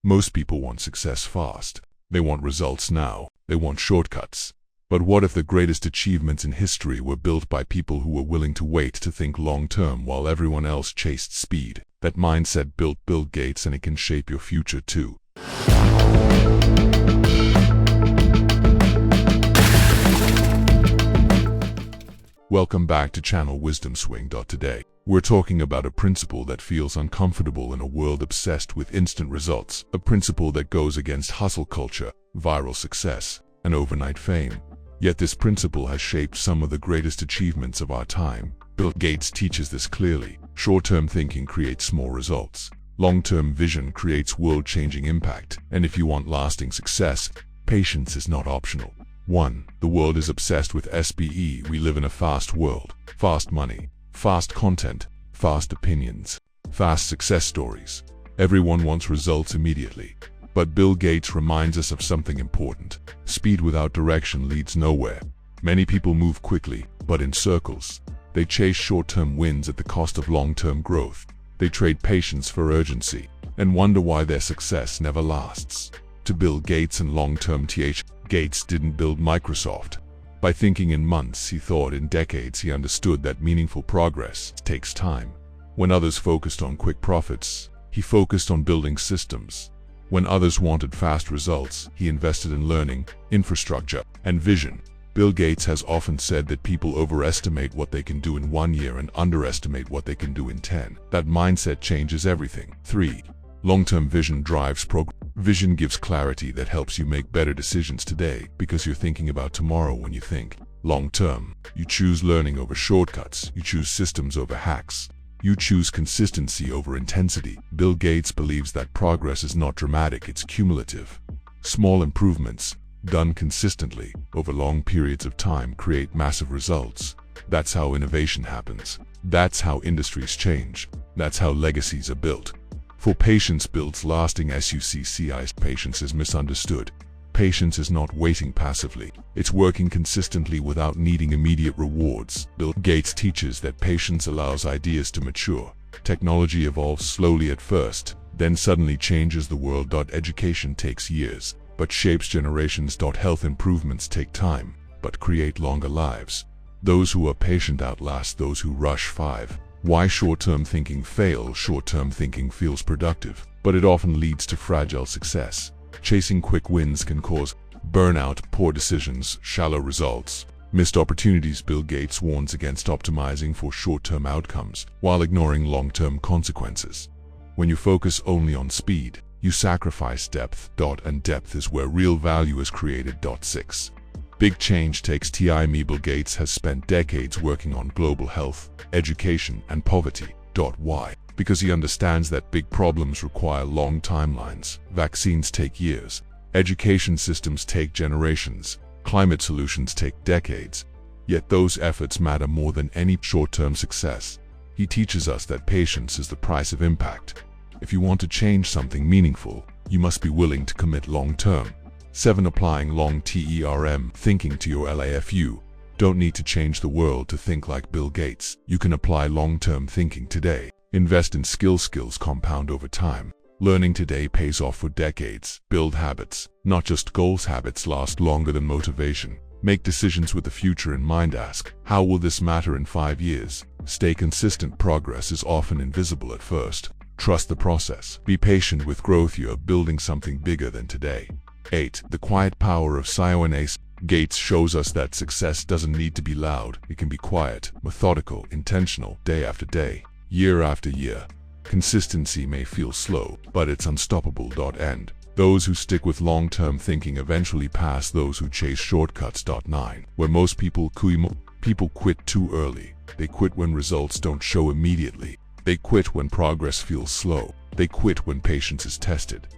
Most people want success fast. They want results now. They want shortcuts. But what if the greatest achievements in history were built by people who were willing to wait to think long-term while everyone else chased speed? That mindset built Bill Gates, and it can shape your future too. Welcome back to Channel Wisdom Swing. Today, we're talking about a principle that feels uncomfortable in a world obsessed with instant results. A principle that goes against hustle culture, viral success, and overnight fame. Yet this principle has shaped some of the greatest achievements of our time. Bill Gates teaches this clearly. Short-term thinking creates small results. Long-term vision creates world-changing impact. And if you want lasting success, patience is not optional. 1. The world is obsessed with SPE. We live in a fast world. Fast money, fast content, fast opinions, fast success stories. Everyone wants results immediately. But Bill Gates reminds us of something important. Speed without direction leads nowhere. Many people move quickly, but in circles. They chase short-term wins at the cost of long-term growth. They trade patience for urgency, and wonder why their success never lasts. To Bill Gates and long-term Gates didn't build Microsoft. By thinking in months, he thought in decades. He understood that meaningful progress takes time. When others focused on quick profits, he focused on building systems. When others wanted fast results, he invested in learning, infrastructure, and vision. Bill Gates has often said that people overestimate what they can do in 1 year and underestimate what they can do in 10. That mindset changes everything. 3. Long-term vision drives progress. Vision gives clarity that helps you make better decisions today, because you're thinking about tomorrow when you think long-term. You choose learning over shortcuts. You choose systems over hacks. You choose consistency over intensity. Bill Gates believes that progress is not dramatic, it's cumulative. Small improvements, done consistently over long periods of time, create massive results. That's how innovation happens. That's how industries change. That's how legacies are built. For patience builds lasting success. Patience is misunderstood. Patience is not waiting passively. It's working consistently without needing immediate rewards. Bill Gates teaches that patience allows ideas to mature. Technology evolves slowly at first, then suddenly changes the world. Education takes years, but shapes generations. Health improvements take time, but create longer lives. Those who are patient outlast those who rush. 5. Why short-term thinking fails. Short-term thinking feels productive, but it often leads to fragile success. Chasing quick wins can cause burnout, poor decisions, shallow results, missed opportunities. Bill Gates warns against optimizing for short-term outcomes while ignoring long-term consequences. When you focus only on speed, you sacrifice depth. And depth is where real value is created. 6. Big change takes time. Bill Gates has spent decades working on global health, education, and poverty. Why? Because he understands that big problems require long timelines. Vaccines take years. Education systems take generations. Climate solutions take decades. Yet those efforts matter more than any short-term success. He teaches us that patience is the price of impact. If you want to change something meaningful, you must be willing to commit long-term. 7. Applying long-term thinking to your life. You don't need to change the world to think like Bill Gates. You can apply long-term thinking today. Invest in skills compound over time. Learning today pays off for decades. Build habits, not just goals. Habits last longer than motivation. Make decisions with the future in mind. Ask, how will this matter in 5 years? Stay consistent. Progress is often invisible at first. Trust the process. Be patient with growth. You are building something bigger than today. 8. The quiet power of silence. Gates shows us that success doesn't need to be loud. It can be quiet, methodical, intentional, day after day, year after year. Consistency may feel slow, but it's unstoppable. And those who stick with long-term thinking eventually pass those who chase shortcuts. 9. Where most people quit too early. They quit when results don't show immediately. They quit when progress feels slow. They quit when patience is tested.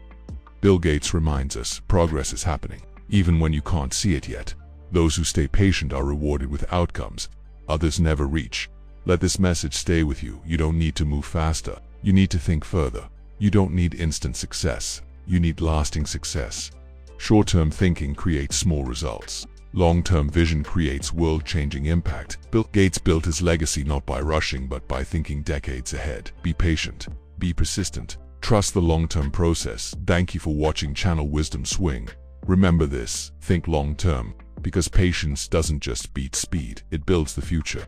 Bill Gates reminds us progress is happening, even when you can't see it yet. Those who stay patient are rewarded with outcomes others never reach. Let this message stay with you. You don't need to move faster. You need to think further. You don't need instant success. You need lasting success. Short-term thinking creates small results. Long-term vision creates world-changing impact. Bill Gates built his legacy not by rushing but by thinking decades ahead. Be patient. Be persistent. Trust the long-term process. Thank you for watching Channel Wisdom Swing. Remember this, think long-term, because patience doesn't just beat speed, it builds the future.